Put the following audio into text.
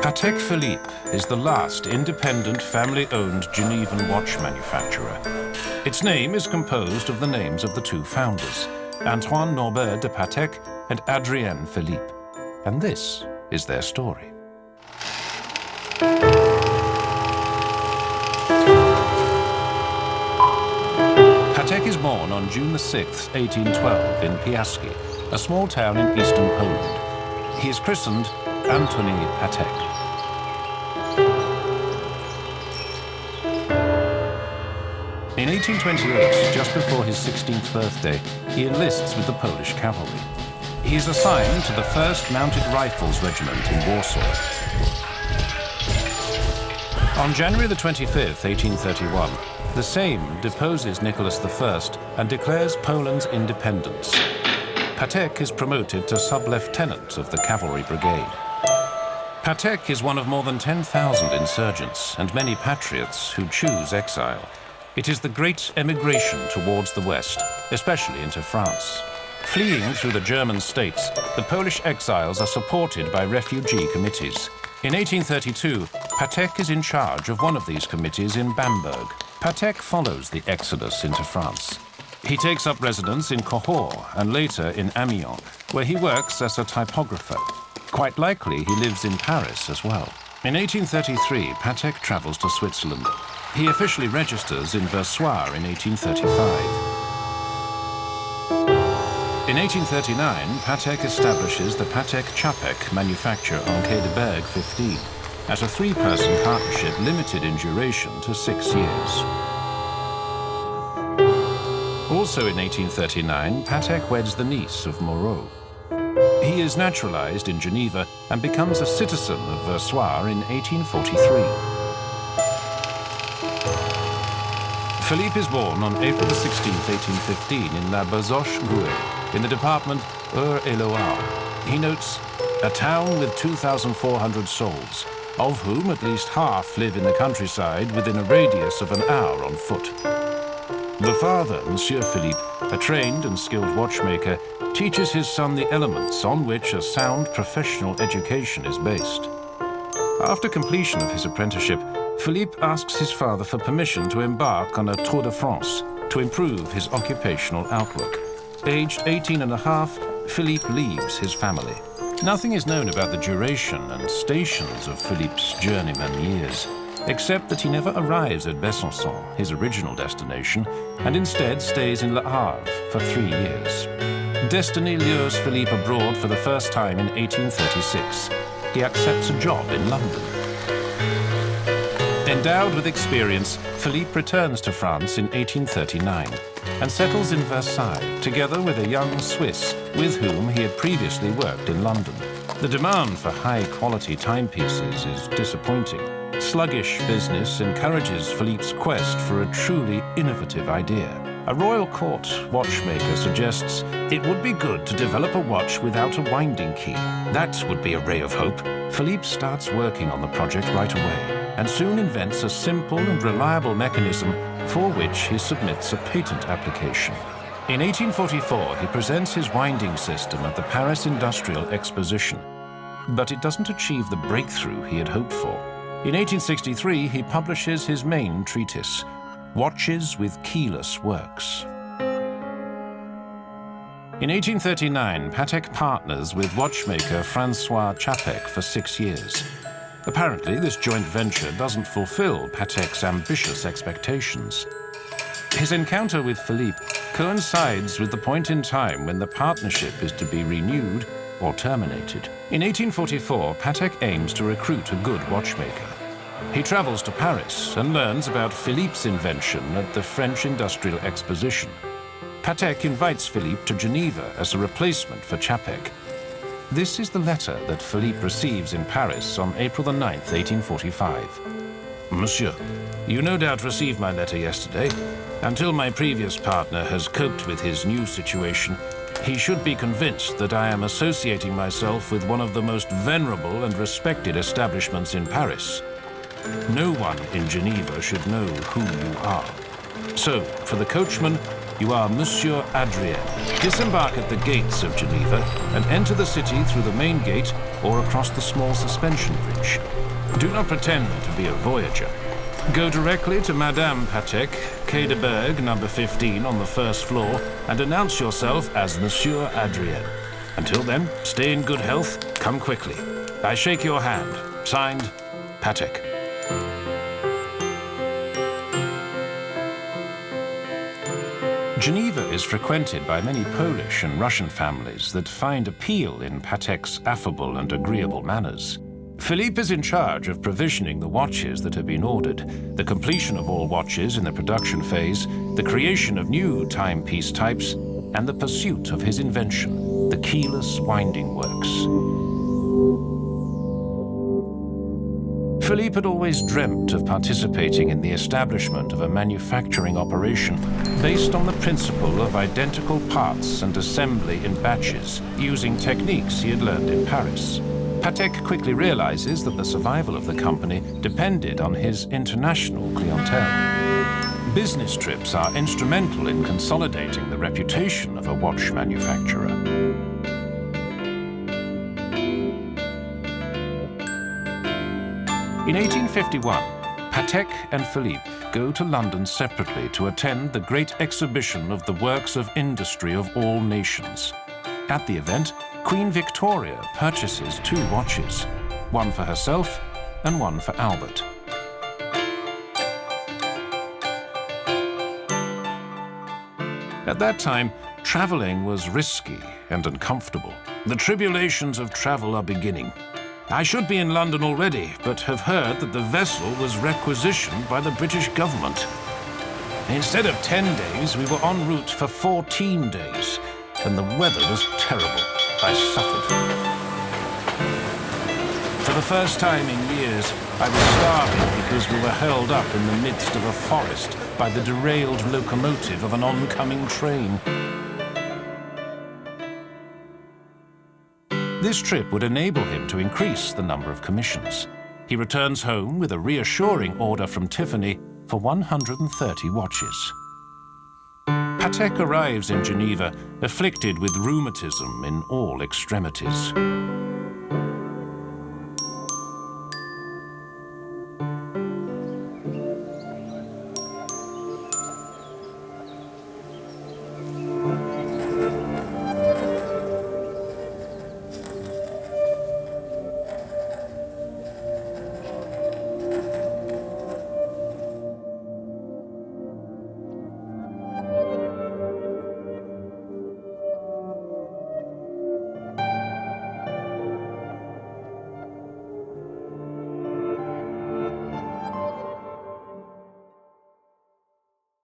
Patek Philippe is the last independent family-owned Genevan watch manufacturer. Its name is composed of the names of the two founders, Antoine Norbert de Patek and Jean-Adrien Philippe. And this is their story. Patek is born on June 6, 1812 in Piaski, a small town in eastern Poland. He is christened Antoine Patek. In 1828, just before his 16th birthday, he enlists with the Polish cavalry. He is assigned to the 1st Mounted Rifles Regiment in Warsaw. On January the 25th, 1831, the Sejm deposes Nicholas I and declares Poland's independence. Patek is promoted to sub-lieutenant of the cavalry brigade. Patek is one of more than 10,000 insurgents and many patriots who choose exile. It is the great emigration towards the West, especially into France. Fleeing through the German states, the Polish exiles are supported by refugee committees. In 1832, Patek is in charge of one of these committees in Bamberg. Patek follows the exodus into France. He takes up residence in Cahors and later in Amiens, where he works as a typographer. Quite likely he lives in Paris as well. In 1833, Patek travels to Switzerland. He officially registers in Versoix in 1835. In 1839, Patek establishes the Patek Chapek manufacture on Quai de Berg 15 as a 3-person partnership limited in duration to 6 years. Also in 1839, Patek weds the niece of Moreau. He is naturalized in Geneva and becomes a citizen of Versoix in 1843. Philippe is born on April 16, 1815 in La Bazoche-Gouet, in the department Eure-et-Loire. He notes, a town with 2,400 souls, of whom at least half live in the countryside within a radius of an hour on foot. The father, Monsieur Philippe, a trained and skilled watchmaker, teaches his son the elements on which a sound professional education is based. After completion of his apprenticeship, Philippe asks his father for permission to embark on a Tour de France to improve his occupational outlook. Aged 18 and a half, Philippe leaves his family. Nothing is known about the duration and stations of Philippe's journeyman years, except that he never arrives at Besançon, his original destination, and instead stays in Le Havre for 3 years. Destiny lures Philippe abroad for the first time in 1836. He accepts a job in London. Endowed with experience, Philippe returns to France in 1839 and settles in Versailles, together with a young Swiss with whom he had previously worked in London. The demand for high-quality timepieces is disappointing. Sluggish business encourages Philippe's quest for a truly innovative idea. A royal court watchmaker suggests it would be good to develop a watch without a winding key. That would be a ray of hope. Philippe starts working on the project right away and soon invents a simple and reliable mechanism for which he submits a patent application. In 1844, he presents his winding system at the Paris Industrial Exposition, but it doesn't achieve the breakthrough he had hoped for. In 1863, he publishes his main treatise, Watches with Keyless Works. In 1839, Patek partners with watchmaker Francois Chapek for 6 years. Apparently, this joint venture doesn't fulfill Patek's ambitious expectations. His encounter with Philippe coincides with the point in time when the partnership is to be renewed or terminated. In 1844, Patek aims to recruit a good watchmaker. He travels to Paris and learns about Philippe's invention at the French Industrial Exposition. Patek invites Philippe to Geneva as a replacement for Chapek. This is the letter that Philippe receives in Paris on April the 9th, 1845. Monsieur, you no doubt received my letter yesterday. Until my previous partner has coped with his new situation, he should be convinced that I am associating myself with one of the most venerable and respected establishments in Paris. No one in Geneva should know who you are. So, for the coachman, You are Monsieur Adrien. Disembark at the gates of Geneva and enter the city through the main gate or across the small suspension bridge. Do not pretend to be a voyager. Go directly to Madame Patek, Quai de Berg, number 15 on the first floor, and announce yourself as Monsieur Adrien. Until then, stay in good health, come quickly. I shake your hand. Signed, Patek. Geneva is frequented by many Polish and Russian families that find appeal in Patek's affable and agreeable manners. Philippe is in charge of provisioning the watches that have been ordered, the completion of all watches in the production phase, the creation of new timepiece types, and the pursuit of his invention, the keyless winding works. Philippe had always dreamt of participating in the establishment of a manufacturing operation based on the principle of identical parts and assembly in batches, using techniques he had learned in Paris. Patek quickly realizes that the survival of the company depended on his international clientele. Business trips are instrumental in consolidating the reputation of a watch manufacturer. In 1851, Patek and Philippe go to London separately to attend the great exhibition of the works of industry of all nations. At the event, Queen Victoria purchases 2 watches, one for herself and one for Albert. At that time, traveling was risky and uncomfortable. The tribulations of travel are beginning. I should be in London already, but have heard that the vessel was requisitioned by the British government. Instead of 10 days, we were en route for 14 days, and the weather was terrible. I suffered. For the first time in years, I was starving because we were held up in the midst of a forest by the derailed locomotive of an oncoming train. This trip would enable him to increase the number of commissions. He returns home with a reassuring order from Tiffany for 130 watches. Patek arrives in Geneva, afflicted with rheumatism in all extremities.